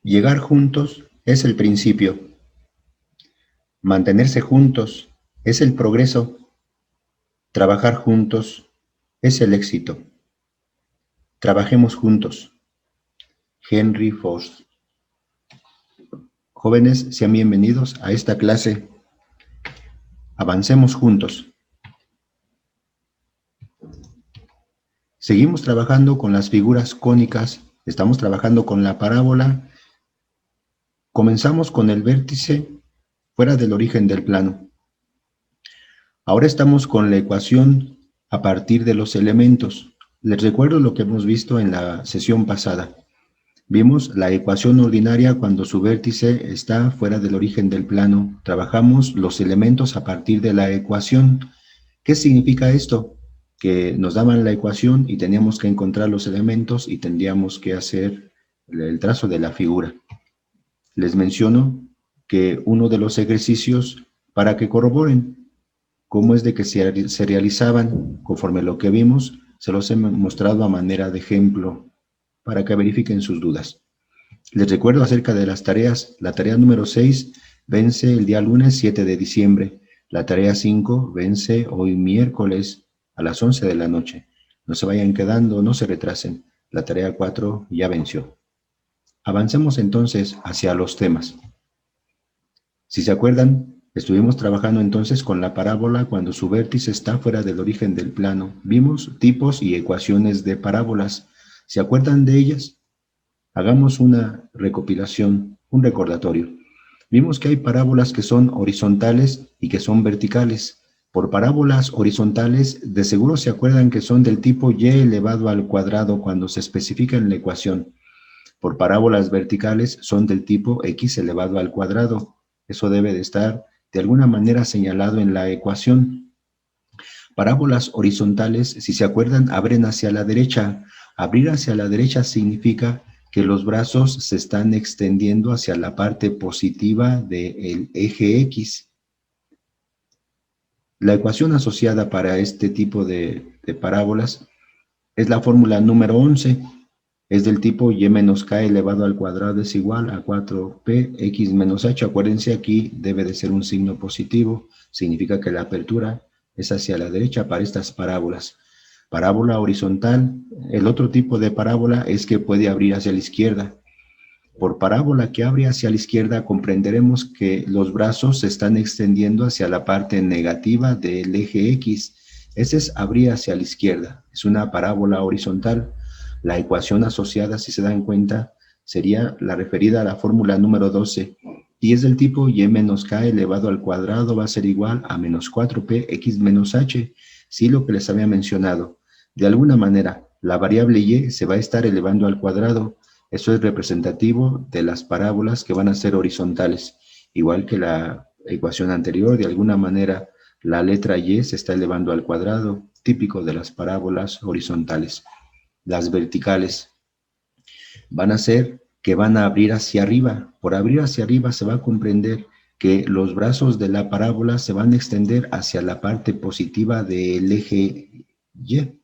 Llegar juntos es el principio. Mantenerse juntos es el progreso. Trabajar juntos es el éxito. Trabajemos juntos. Henry Ford. Jóvenes, sean bienvenidos a esta clase. Avancemos juntos. Seguimos trabajando con las figuras cónicas. Estamos trabajando con la parábola. Comenzamos con el vértice fuera del origen del plano. Ahora estamos con la ecuación a partir de los elementos. Les recuerdo lo que hemos visto en la sesión pasada. Vimos la ecuación ordinaria cuando su vértice está fuera del origen del plano. Trabajamos los elementos a partir de la ecuación. ¿Qué significa esto? Que nos daban la ecuación y teníamos que encontrar los elementos y tendríamos que hacer el trazo de la figura. Les menciono que uno de los ejercicios para que corroboren cómo es de que se realizaban conforme lo que vimos, se los he mostrado a manera de ejemplo para que verifiquen sus dudas. Les recuerdo acerca de las tareas. La tarea número 6 vence el día lunes 7 de diciembre. La tarea 5 vence hoy miércoles a las 11 de la noche. No se vayan quedando, no se retrasen. La tarea 4 ya venció. Avancemos entonces hacia los temas. Si se acuerdan, estuvimos trabajando entonces con la parábola cuando su vértice está fuera del origen del plano. Vimos tipos y ecuaciones de parábolas. ¿Se acuerdan de ellas? Hagamos una recopilación, un recordatorio. Vimos que hay parábolas que son horizontales y que son verticales. Por parábolas horizontales, de seguro se acuerdan que son del tipo y elevado al cuadrado cuando se especifica en la ecuación. Por parábolas verticales son del tipo x elevado al cuadrado. Eso debe de estar de alguna manera señalado en la ecuación. Parábolas horizontales, si se acuerdan, abren hacia la derecha. Abrir hacia la derecha significa que los brazos se están extendiendo hacia la parte positiva del eje X. La ecuación asociada para este tipo de parábolas es la fórmula número 11. Es del tipo y menos k elevado al cuadrado es igual a 4p x menos h. Acuérdense, aquí debe de ser un signo positivo. Significa que la apertura es hacia la derecha para estas parábolas. Parábola horizontal. El otro tipo de parábola es que puede abrir hacia la izquierda. Por parábola que abre hacia la izquierda comprenderemos que los brazos se están extendiendo hacia la parte negativa del eje X. Ese es abrir hacia la izquierda. Es una parábola horizontal. La ecuación asociada, si se dan cuenta, sería la referida a la fórmula número 12. Y es del tipo y menos k elevado al cuadrado va a ser igual a menos 4p x menos h. Sí, lo que les había mencionado. De alguna manera, la variable y se va a estar elevando al cuadrado. Eso es representativo de las parábolas que van a ser horizontales. Igual que la ecuación anterior, de alguna manera, la letra y se está elevando al cuadrado, típico de las parábolas horizontales. Las verticales van a ser que van a abrir hacia arriba. Por abrir hacia arriba se va a comprender que los brazos de la parábola se van a extender hacia la parte positiva del eje Y,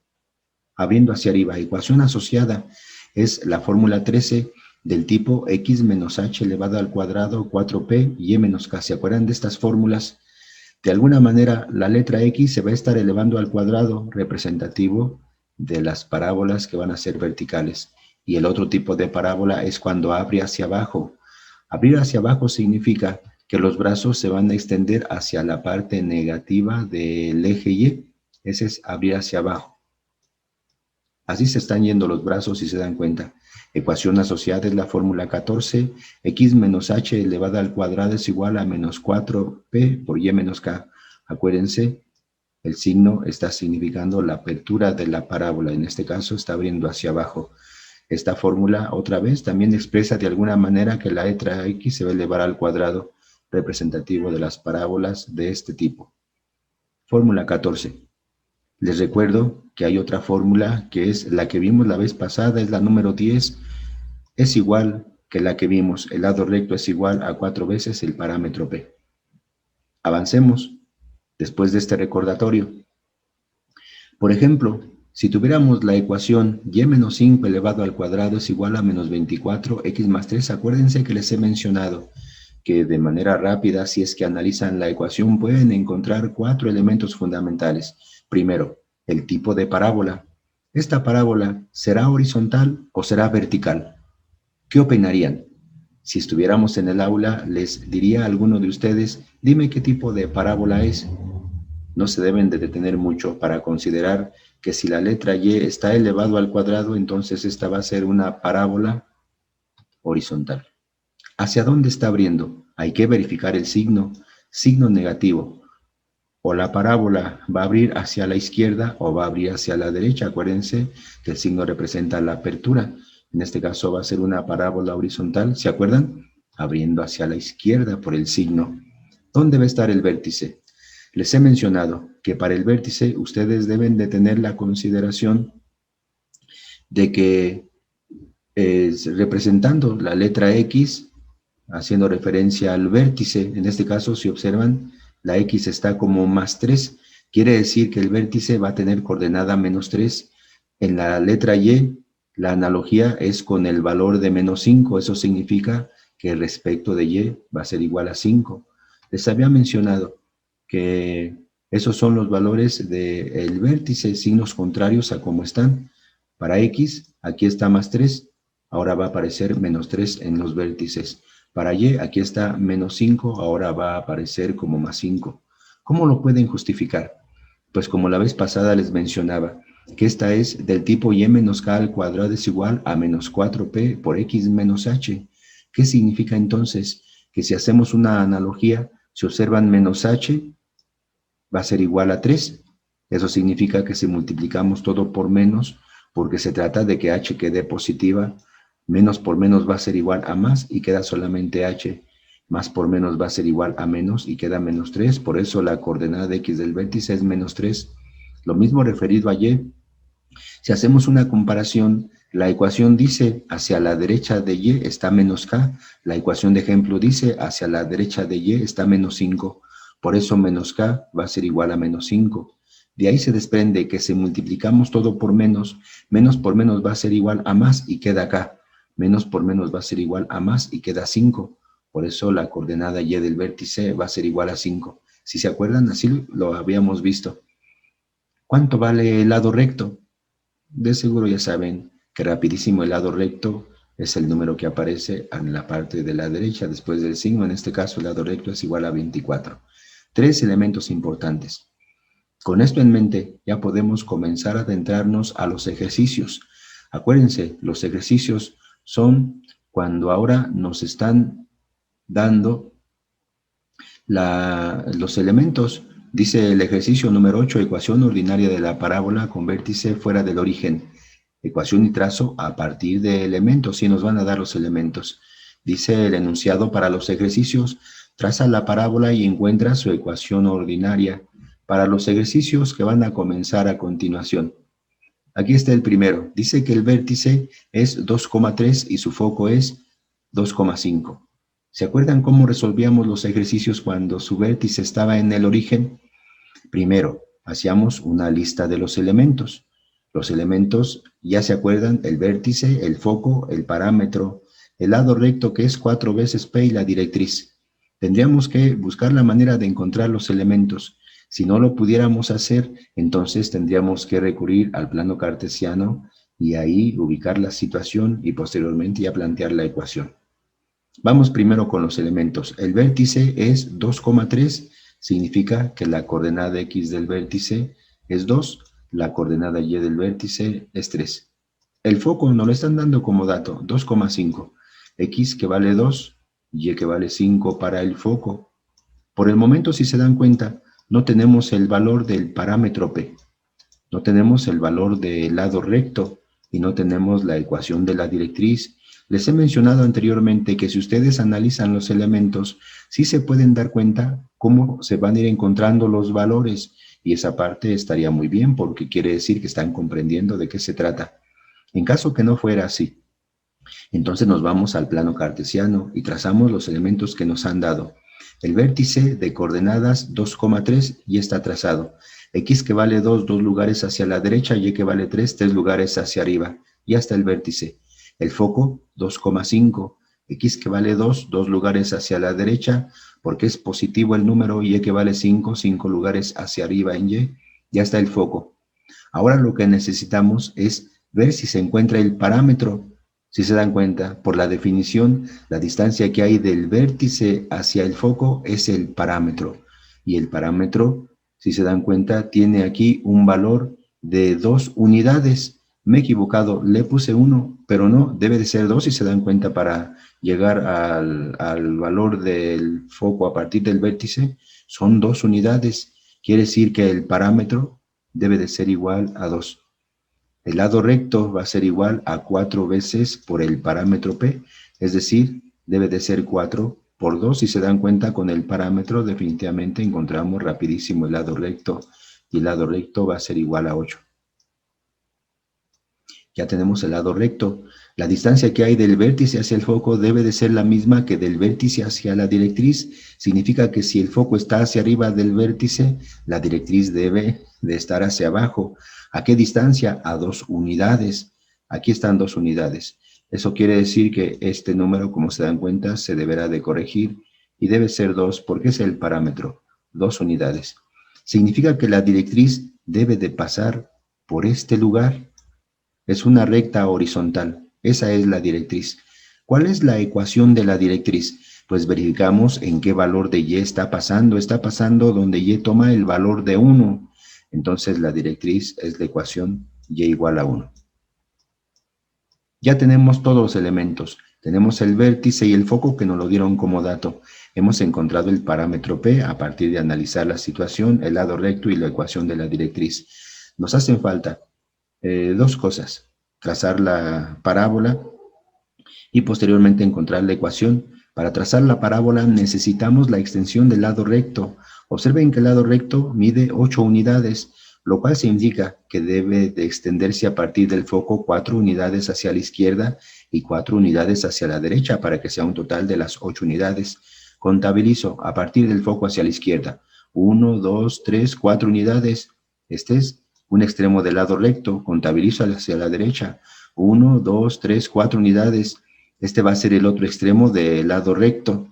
abriendo hacia arriba. Ecuación asociada es la fórmula 13 del tipo x menos h elevado al cuadrado 4p y menos k. ¿Se acuerdan de estas fórmulas? De alguna manera la letra x se va a estar elevando al cuadrado, representativo de las parábolas que van a ser verticales. Y el otro tipo de parábola es cuando abre hacia abajo. Abrir hacia abajo significa que los brazos se van a extender hacia la parte negativa del eje Y. Ese es abrir hacia abajo. Así se están yendo los brazos si se dan cuenta. Ecuación asociada es la fórmula 14. X menos h elevada al cuadrado es igual a menos 4p por y menos k. Acuérdense, el signo está significando la apertura de la parábola. En este caso está abriendo hacia abajo. Esta fórmula, otra vez, también expresa de alguna manera que la letra x se va a elevar al cuadrado, representativo de las parábolas de este tipo. Fórmula 14. Les recuerdo que hay otra fórmula que es la que vimos la vez pasada, es la número 10. Es igual que la que vimos. El lado recto es igual a 4 veces el parámetro p. Avancemos después de este recordatorio. Por ejemplo, Si tuviéramos la ecuación y menos 5 elevado al cuadrado es igual a menos 24, x más 3, acuérdense que les he mencionado que de manera rápida, si es que analizan la ecuación, pueden encontrar 4 elementos fundamentales. Primero, el tipo de parábola. ¿Esta parábola será horizontal o será vertical? ¿Qué opinarían? Si estuviéramos en el aula, les diría a alguno de ustedes, dime qué tipo de parábola es. No se deben de detener mucho para considerar que si la letra Y está elevado al cuadrado, entonces esta va a ser una parábola horizontal. ¿Hacia dónde está abriendo? Hay que verificar el signo, signo negativo. O la parábola va a abrir hacia la izquierda o va a abrir hacia la derecha. Acuérdense que el signo representa la apertura. En este caso va a ser una parábola horizontal, ¿se acuerdan? Abriendo hacia la izquierda por el signo. ¿Dónde va a estar el vértice? Les he mencionado que para el vértice ustedes deben de tener la consideración de que representando la letra X, haciendo referencia al vértice, en este caso si observan, la X está como más 3, quiere decir que el vértice va a tener coordenada menos 3. En la letra Y, la analogía es con el valor de menos 5, eso significa que respecto de Y va a ser igual a 5. Les había mencionado que esos son los valores del vértice, signos contrarios a cómo están. Para X, aquí está más 3, ahora va a aparecer menos 3 en los vértices. Para Y, aquí está menos 5, ahora va a aparecer como más 5. ¿Cómo lo pueden justificar? Pues como la vez pasada les mencionaba, que esta es del tipo Y menos K al cuadrado es igual a menos 4P por X menos H. ¿Qué significa entonces? Que si hacemos una analogía, si observan menos H, va a ser igual a 3. Eso significa que si multiplicamos todo por menos, porque se trata de que H quede positiva, menos por menos va a ser igual a más y queda solamente H. Más por menos va a ser igual a menos y queda menos 3. Por eso la coordenada de X del vértice es menos 3. Lo mismo referido a Y. Si hacemos una comparación, la ecuación dice hacia la derecha de Y está menos K. La ecuación de ejemplo dice hacia la derecha de Y está menos 5. Por eso menos K va a ser igual a menos 5. De ahí se desprende que si multiplicamos todo por menos, menos por menos va a ser igual a más y queda K. Menos por menos va a ser igual a más y queda 5. Por eso la coordenada Y del vértice va a ser igual a 5. Si se acuerdan, así lo habíamos visto. ¿Cuánto vale el lado recto? De seguro ya saben que rapidísimo el lado recto es el número que aparece en la parte de la derecha después del signo. En este caso el lado recto es igual a 24. 3 elementos importantes. Con esto en mente ya podemos comenzar a adentrarnos a los ejercicios. Acuérdense, los ejercicios son cuando ahora nos están dando los elementos. Dice el ejercicio número 8, ecuación ordinaria de la parábola con vértice fuera del origen. Ecuación y trazo a partir de elementos, y nos van a dar los elementos. Dice el enunciado para los ejercicios, traza la parábola y encuentra su ecuación ordinaria para los ejercicios que van a comenzar a continuación. Aquí está el primero. Dice que el vértice es 2,3 y su foco es 2,5. ¿Se acuerdan cómo resolvíamos los ejercicios cuando su vértice estaba en el origen? Primero, hacíamos una lista de los elementos. Los elementos, ya se acuerdan, el vértice, el foco, el parámetro, el lado recto que es 4 veces P y la directriz. Tendríamos que buscar la manera de encontrar los elementos. Si no lo pudiéramos hacer, entonces tendríamos que recurrir al plano cartesiano y ahí ubicar la situación y posteriormente ya plantear la ecuación. Vamos primero con los elementos. El vértice es 2,3, significa que la coordenada X del vértice es 2, la coordenada Y del vértice es 3. El foco nos lo están dando como dato, 2,5. X que vale 2, Y que vale 5 para el foco. Por el momento, si se dan cuenta, no tenemos el valor del parámetro P, no tenemos el valor del lado recto y no tenemos la ecuación de la directriz. Les he mencionado anteriormente que si ustedes analizan los elementos, sí se pueden dar cuenta cómo se van a ir encontrando los valores, y esa parte estaría muy bien porque quiere decir que están comprendiendo de qué se trata. En caso que no fuera así, entonces nos vamos al plano cartesiano y trazamos los elementos que nos han dado. El vértice de coordenadas 2,3 ya está trazado. X que vale 2, 2 lugares hacia la derecha, Y que vale 3, 3 lugares hacia arriba. Y hasta el vértice. El foco, 2,5. X que vale 2, 2 lugares hacia la derecha, porque es positivo el número, Y que vale 5, 5 lugares hacia arriba en Y. Ya está el foco. Ahora lo que necesitamos es ver si se encuentra el parámetro. Si se dan cuenta, por la definición, la distancia que hay del vértice hacia el foco es el parámetro. Y el parámetro, si se dan cuenta, tiene aquí un valor de 2 unidades. Me he equivocado, le puse 1, pero no, debe de ser 2 si se dan cuenta para llegar al valor del foco a partir del vértice. Son 2 unidades. Quiere decir que el parámetro debe de ser igual a 2. El lado recto va a ser igual a 4 veces por el parámetro P, es decir, debe de ser 4 por 2. Si se dan cuenta con el parámetro, definitivamente encontramos rapidísimo el lado recto, y el lado recto va a ser igual a 8. Ya tenemos el lado recto. La distancia que hay del vértice hacia el foco debe de ser la misma que del vértice hacia la directriz. Significa que si el foco está hacia arriba del vértice, la directriz debe de estar hacia abajo. ¿A qué distancia? A 2 unidades. Aquí están 2 unidades. Eso quiere decir que este número, como se dan cuenta, se deberá de corregir y debe ser 2 porque es el parámetro, 2 unidades. Significa que la directriz debe de pasar por este lugar. Es una recta horizontal. Esa es la directriz. ¿Cuál es la ecuación de la directriz? Pues verificamos en qué valor de Y está pasando. Está pasando donde Y toma el valor de 1. Entonces la directriz es la ecuación Y igual a 1. Ya tenemos todos los elementos. Tenemos el vértice y el foco que nos lo dieron como dato. Hemos encontrado el parámetro P a partir de analizar la situación, el lado recto y la ecuación de la directriz. Nos hacen falta dos cosas: trazar la parábola y posteriormente encontrar la ecuación. Para trazar la parábola necesitamos la extensión del lado recto. Observen que el lado recto mide 8 unidades, lo cual se indica que debe de extenderse a partir del foco 4 unidades hacia la izquierda y 4 unidades hacia la derecha para que sea un total de las 8 unidades. Contabilizo a partir del foco hacia la izquierda. 1, 2, 3, 4 unidades. Este es un extremo del lado recto. Contabilizo hacia la derecha. 1, 2, 3, 4 unidades. Este va a ser el otro extremo del lado recto.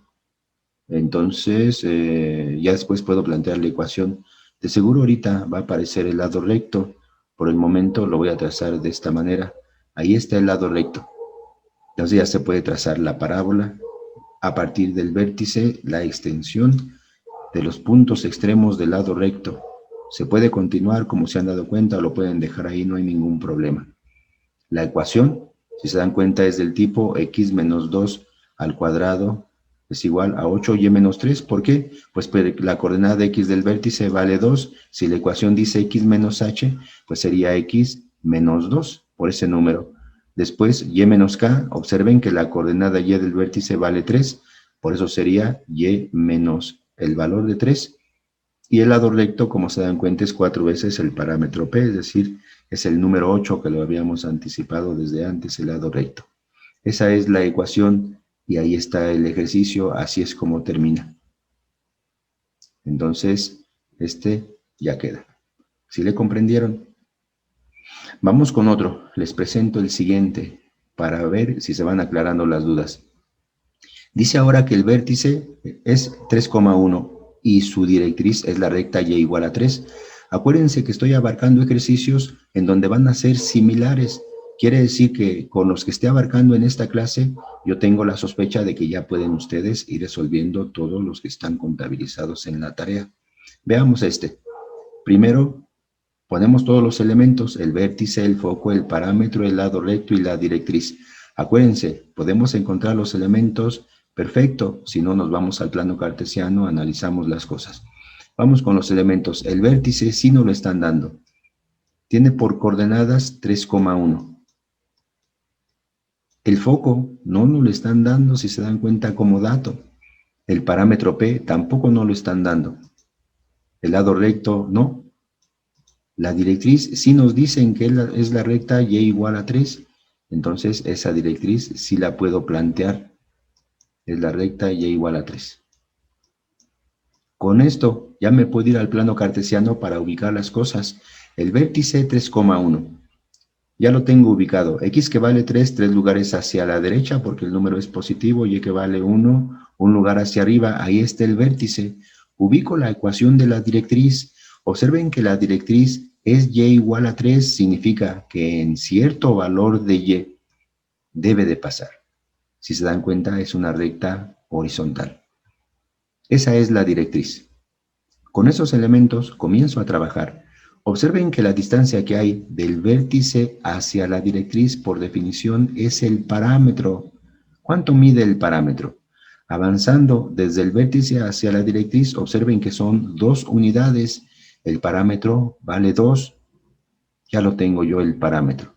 Entonces, ya después puedo plantear la ecuación. De seguro ahorita va a aparecer el lado recto. Por el momento lo voy a trazar de esta manera. Ahí está el lado recto. Entonces ya se puede trazar la parábola. A partir del vértice, la extensión de los puntos extremos del lado recto. Se puede continuar, como se han dado cuenta, lo pueden dejar ahí, no hay ningún problema. La ecuación, si se dan cuenta, es del tipo x menos 2 al cuadrado es igual a 8y menos 3. ¿Por qué? Pues la coordenada de x del vértice vale 2. Si la ecuación dice x menos h, pues sería x menos 2 por ese número. Después, y menos k, observen que la coordenada y del vértice vale 3, por eso sería y menos el valor de 3. Y el lado recto, como se dan cuenta, es 4 veces el parámetro P, es decir, es el número 8 que lo habíamos anticipado desde antes, el lado recto. Esa es la ecuación y ahí está el ejercicio, así es como termina. Entonces, ya queda. ¿Sí le comprendieron? Vamos con otro. Les presento el siguiente para ver si se van aclarando las dudas. Dice ahora que el vértice es 3,1 y su directriz es la recta y igual a 3. Acuérdense que estoy abarcando ejercicios en donde van a ser similares. Quiere decir que con los que esté abarcando en esta clase, yo tengo la sospecha de que ya pueden ustedes ir resolviendo todos los que están contabilizados en la tarea. Veamos este. Primero, ponemos todos los elementos: el vértice, el foco, el parámetro, el lado recto y la directriz. Acuérdense, podemos encontrar los elementos. Perfecto, si no nos vamos al plano cartesiano, analizamos las cosas. Vamos con los elementos. El vértice sí nos lo están dando. Tiene por coordenadas 3,1. El foco no nos lo están dando, si se dan cuenta, como dato. El parámetro P tampoco nos lo están dando. El lado recto no. La directriz sí nos dicen que es la recta y igual a 3. Entonces esa directriz sí la puedo plantear. Es la recta y igual a 3. Con esto ya me puedo ir al plano cartesiano para ubicar las cosas. El vértice 3,1. Ya lo tengo ubicado. X que vale 3, 3 lugares hacia la derecha porque el número es positivo. Y que vale 1, un lugar hacia arriba. Ahí está el vértice. Ubico la ecuación de la directriz. Observen que la directriz es y igual a 3. Significa que en cierto valor de y debe de pasar. Si se dan cuenta, es una recta horizontal. Esa es la directriz. Con esos elementos comienzo a trabajar. Observen que la distancia que hay del vértice hacia la directriz por definición es el parámetro. ¿Cuánto mide el parámetro? Avanzando desde el vértice hacia la directriz, observen que son 2 unidades. El parámetro vale 2. Ya lo tengo yo el parámetro.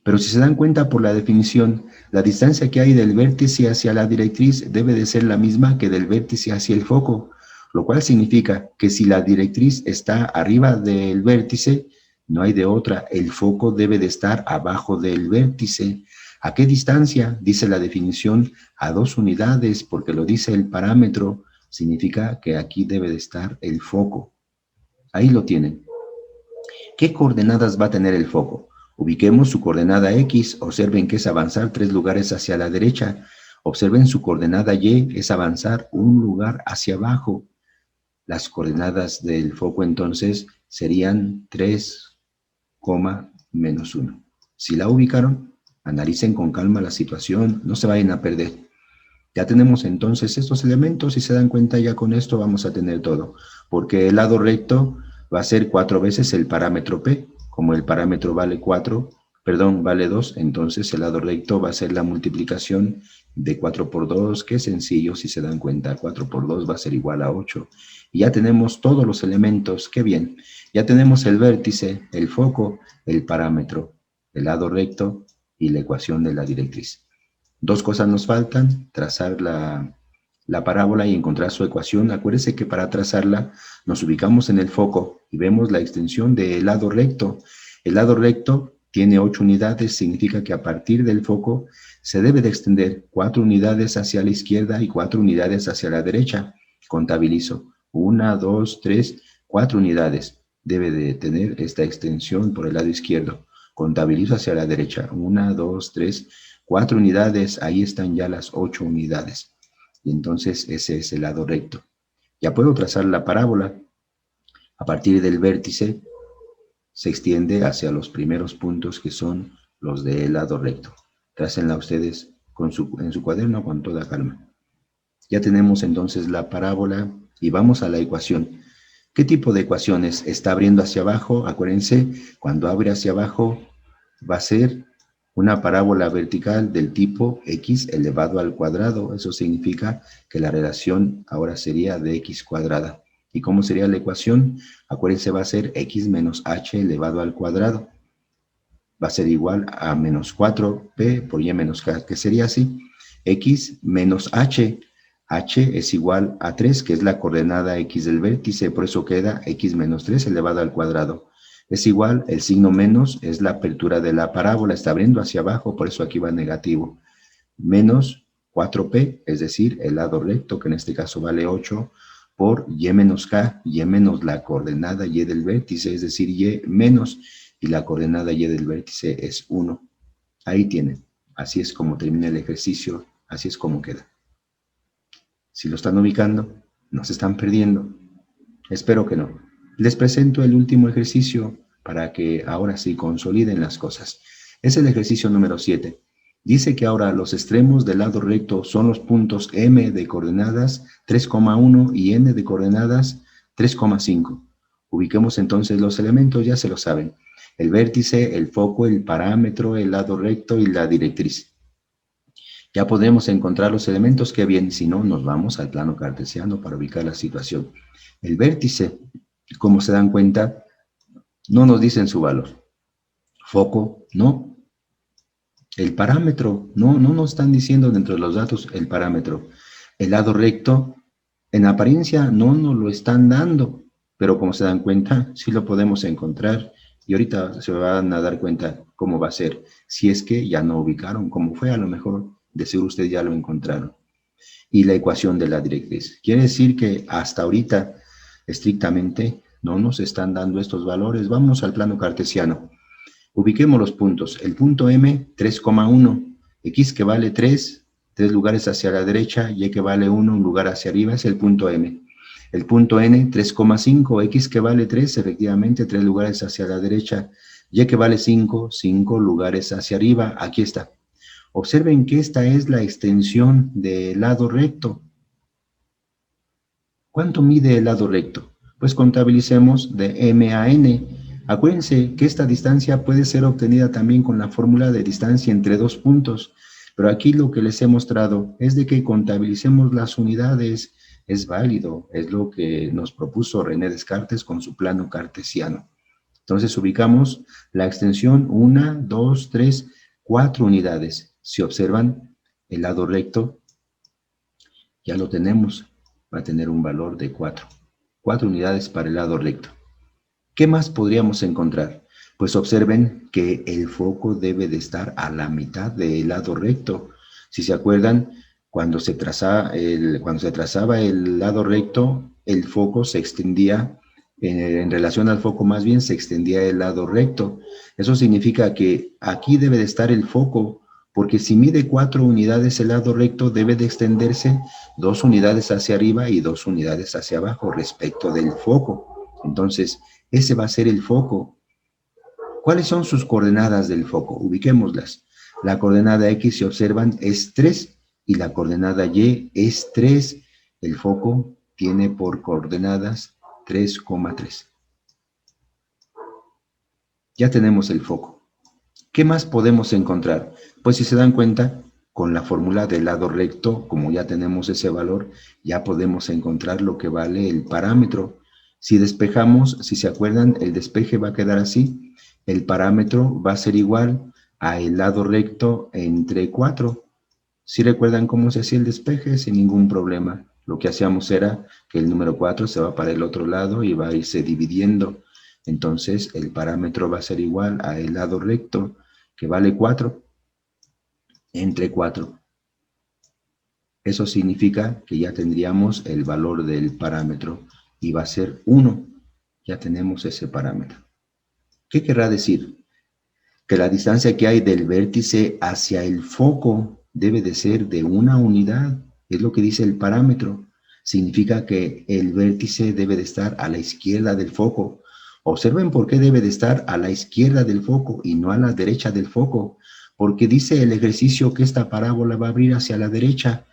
Pero si se dan cuenta por la definición, la distancia que hay del vértice hacia la directriz debe de ser la misma que del vértice hacia el foco, lo cual significa que si la directriz está arriba del vértice, no hay de otra, el foco debe de estar abajo del vértice. ¿A qué distancia? Dice la definición, a 2 unidades, porque lo dice el parámetro, significa que aquí debe de estar el foco. Ahí lo tienen. ¿Qué coordenadas va a tener el foco? Ubiquemos su coordenada X, observen que es avanzar 3 lugares hacia la derecha. Observen su coordenada Y, es avanzar un lugar hacia abajo. Las coordenadas del foco entonces serían 3, menos 1. Si la ubicaron, analicen con calma la situación, no se vayan a perder. Ya tenemos entonces estos elementos y se dan cuenta ya con esto vamos a tener todo. Porque el lado recto va a ser 4 veces el parámetro P. Como el parámetro vale 2, entonces el lado recto va a ser la multiplicación de 4 por 2, que es sencillo si se dan cuenta. 4 por 2 va a ser igual a 8. Y ya tenemos todos los elementos, qué bien. Ya tenemos el vértice, el foco, el parámetro, el lado recto y la ecuación de la directriz. 2 cosas nos faltan, trazar la parábola y encontrar su ecuación. Acuérdense que para trazarla nos ubicamos en el foco y vemos la extensión del lado recto. El lado recto tiene 8 unidades, significa que a partir del foco se debe de extender 4 unidades hacia la izquierda y 4 unidades hacia la derecha. Contabilizo. 1, 2, 3, 4 unidades. Debe de tener esta extensión por el lado izquierdo. Contabilizo hacia la derecha. 1, 2, 3, 4 unidades. Ahí están ya las 8 unidades. Y entonces ese es el lado recto. Ya puedo trazar la parábola. A partir del vértice se extiende hacia los primeros puntos que son los del lado recto. Trácenla ustedes en su cuaderno con toda calma. Ya tenemos entonces la parábola y vamos a la ecuación. ¿Qué tipo de ecuaciones? Está abriendo hacia abajo. Acuérdense, cuando abre hacia abajo va a ser una parábola vertical del tipo x elevado al cuadrado. Eso significa que la relación ahora sería de x cuadrada. ¿Y cómo sería la ecuación? Acuérdense, va a ser x menos h elevado al cuadrado. Va a ser igual a menos 4p por y menos k, que sería así. X menos h. H es igual a 3, que es la coordenada x del vértice, por eso queda x menos 3 elevado al cuadrado. Es igual, el signo menos es la apertura de la parábola, está abriendo hacia abajo, por eso aquí va negativo. Menos 4p, es decir, el lado recto, que en este caso vale 8, por y menos k, y menos la coordenada y del vértice, es decir, y menos, y la coordenada y del vértice es 1. Ahí tienen. Así es como termina el ejercicio, así es como queda. Si lo están ubicando, no se están perdiendo. Espero que no. Les presento el último ejercicio para que ahora sí consoliden las cosas. Es el ejercicio número 7. Dice que ahora los extremos del lado recto son los puntos M de coordenadas 3,1 y N de coordenadas 3,5. Ubiquemos entonces los elementos, ya se lo saben. El vértice, el foco, el parámetro, el lado recto y la directriz. Ya podemos encontrar los elementos, que bien, si no, nos vamos al plano cartesiano para ubicar la situación. El vértice, como se dan cuenta, no nos dicen su valor. Foco, no. El parámetro, no nos están diciendo dentro de los datos el parámetro. El lado recto, en apariencia no nos lo están dando, pero como se dan cuenta, sí lo podemos encontrar. Y ahorita se van a dar cuenta cómo va a ser, si es que ya no ubicaron cómo fue, a lo mejor de seguro ustedes ya lo encontraron. y la ecuación de la directriz. Quiere decir que hasta ahorita, estrictamente, no nos están dando estos valores. Vámonos al plano cartesiano. Ubiquemos los puntos. El punto M, 3,1. X que vale 3 lugares hacia la derecha, Y que vale 1, un lugar hacia arriba, es el punto M. El punto N, 3,5. X que vale 3, efectivamente, 3 lugares hacia la derecha, Y que vale 5, 5 lugares hacia arriba. Aquí está. Observen que esta es la extensión del lado recto. ¿Cuánto mide el lado recto? Pues contabilicemos de M a N. Acuérdense que esta distancia puede ser obtenida también con la fórmula de distancia entre dos puntos, pero aquí lo que les he mostrado es de que contabilicemos las unidades. Es válido, es lo que nos propuso René Descartes con su plano cartesiano. Entonces ubicamos la extensión 1, 2, 3, 4 unidades. Si observan el lado recto, ya lo tenemos, va a tener un valor de 4. 4 unidades para el lado recto. ¿Qué más podríamos encontrar? Pues observen que el foco debe de estar a la mitad del lado recto. Si se acuerdan, cuando se trazaba el lado recto, el foco se extendía, en relación al foco más bien, se extendía el lado recto. Eso significa que aquí debe de estar el foco, porque si mide 4 unidades el lado recto, debe de extenderse 2 unidades hacia arriba y 2 unidades hacia abajo respecto del foco. Entonces, ese va a ser el foco. ¿Cuáles son sus coordenadas del foco? Ubiquémoslas. La coordenada X, si observan, es 3 y la coordenada Y es 3. El foco tiene por coordenadas 3,3. Ya tenemos el foco. ¿Qué más podemos encontrar? Pues si se dan cuenta, con la fórmula del lado recto, como ya tenemos ese valor, ya podemos encontrar lo que vale el parámetro. Si despejamos, si se acuerdan, el despeje va a quedar así. El parámetro va a ser igual a el lado recto entre 4. Si recuerdan cómo se hacía el despeje, sin ningún problema. Lo que hacíamos era que el número 4 se va para el otro lado y va a irse dividiendo. Entonces, el parámetro va a ser igual a el lado recto, que vale 4, entre 4. Eso significa que ya tendríamos el valor del parámetro y va a ser 1. Ya tenemos ese parámetro. ¿Qué querrá decir? Que la distancia que hay del vértice hacia el foco debe de ser de 1 unidad. Es lo que dice el parámetro. Significa que el vértice debe de estar a la izquierda del foco. Observen por qué debe de estar a la izquierda del foco y no a la derecha del foco. Porque dice el ejercicio que esta parábola va a abrir hacia la derecha.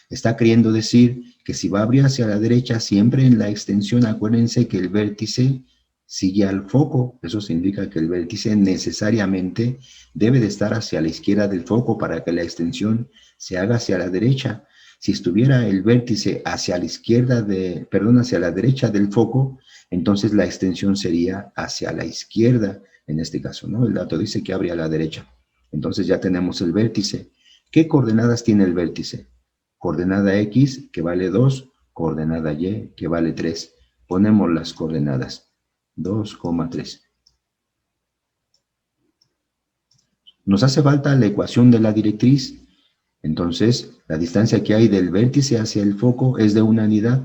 Está queriendo decir que si va a abrir hacia la derecha, siempre en la extensión, acuérdense que el vértice sigue al foco. Eso significa que el vértice necesariamente debe de estar hacia la izquierda del foco para que la extensión se haga hacia la derecha. Si estuviera el vértice hacia la izquierda hacia la derecha del foco, entonces la extensión sería hacia la izquierda, en este caso, ¿no? El dato dice que abre a la derecha. Entonces ya tenemos el vértice. ¿Qué coordenadas tiene el vértice? Coordenada X, que vale 2, coordenada Y, que vale 3. Ponemos las coordenadas. 2,3. Nos hace falta la ecuación de la directriz. Entonces, la distancia que hay del vértice hacia el foco es de 1 unidad.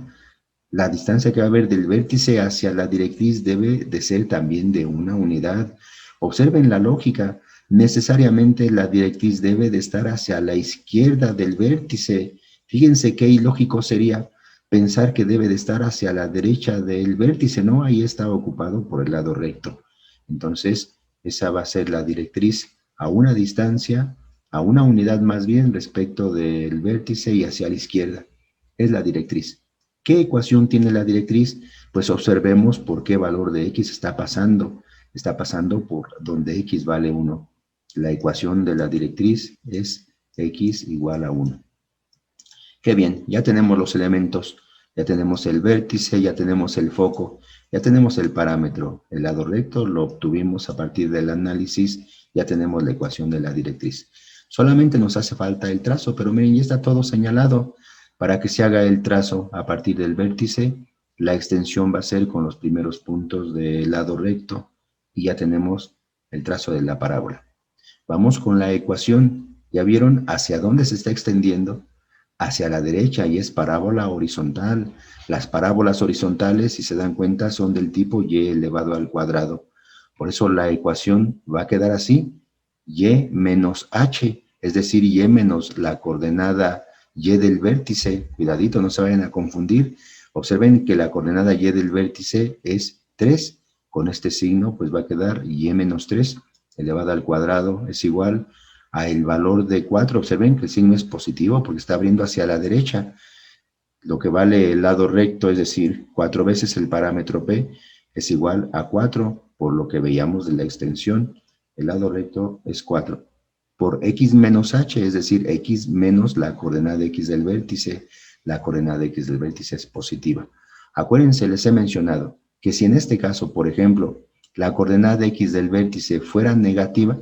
La distancia que va a haber del vértice hacia la directriz debe de ser también de 1 unidad. Observen la lógica. Necesariamente la directriz debe de estar hacia la izquierda del vértice. Fíjense qué ilógico sería pensar que debe de estar hacia la derecha del vértice, ¿no? Ahí está ocupado por el lado recto. Entonces, esa va a ser la directriz a una distancia, a 1 unidad más bien respecto del vértice y hacia la izquierda. Es la directriz. ¿Qué ecuación tiene la directriz? Pues observemos por qué valor de X está pasando. Está pasando por donde X vale 1. La ecuación de la directriz es X igual a 1. Qué bien, ya tenemos los elementos, ya tenemos el vértice, ya tenemos el foco, ya tenemos el parámetro. El lado recto lo obtuvimos a partir del análisis, ya tenemos la ecuación de la directriz. Solamente nos hace falta el trazo, pero miren, ya está todo señalado. Para que se haga el trazo a partir del vértice, la extensión va a ser con los primeros puntos del lado recto y ya tenemos el trazo de la parábola. Vamos con la ecuación. ¿Ya vieron hacia dónde se está extendiendo? hacia la derecha y es parábola horizontal. Las parábolas horizontales, si se dan cuenta, son del tipo y elevado al cuadrado. Por eso la ecuación va a quedar así, y menos h, es decir, y menos la coordenada y del vértice. Cuidadito, no se vayan a confundir. Observen que la coordenada y del vértice es 3. Con este signo, pues va a quedar y menos 3 elevado al cuadrado es igual a el valor de 4. Observen que el signo es positivo porque está abriendo hacia la derecha. Lo que vale el lado recto, es decir, 4 veces el parámetro P, es igual a 4, por lo que veíamos de la extensión. El lado recto es 4. Por x menos h, es decir, x menos la coordenada x del vértice. La coordenada x del vértice es positiva. Acuérdense, les he mencionado que si en este caso, por ejemplo, la coordenada x del vértice fuera negativa,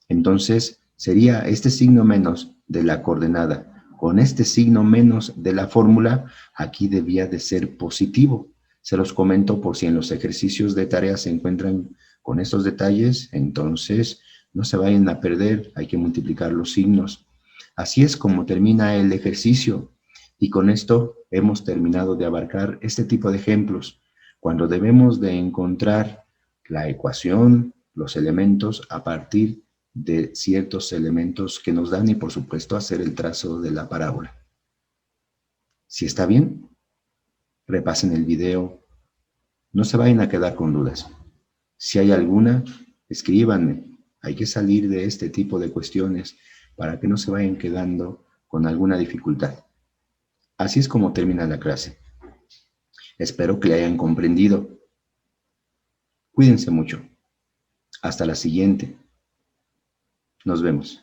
entonces sería este signo menos de la coordenada con este signo menos de la fórmula, aquí debía de ser positivo. Se los comento por si en los ejercicios de tarea se encuentran con estos detalles, entonces no se vayan a perder, hay que multiplicar los signos. Así es como termina el ejercicio y con esto hemos terminado de abarcar este tipo de ejemplos, cuando debemos de encontrar la ecuación, los elementos a partir de ciertos elementos que nos dan y por supuesto hacer el trazo de la parábola. Si está bien, repasen el video, no se vayan a quedar con dudas. Si hay alguna, escríbanme. Hay que salir de este tipo de cuestiones para que no se vayan quedando con alguna dificultad. Así es como termina la clase. Espero que le hayan comprendido. Cuídense mucho. Hasta la siguiente. Nos vemos.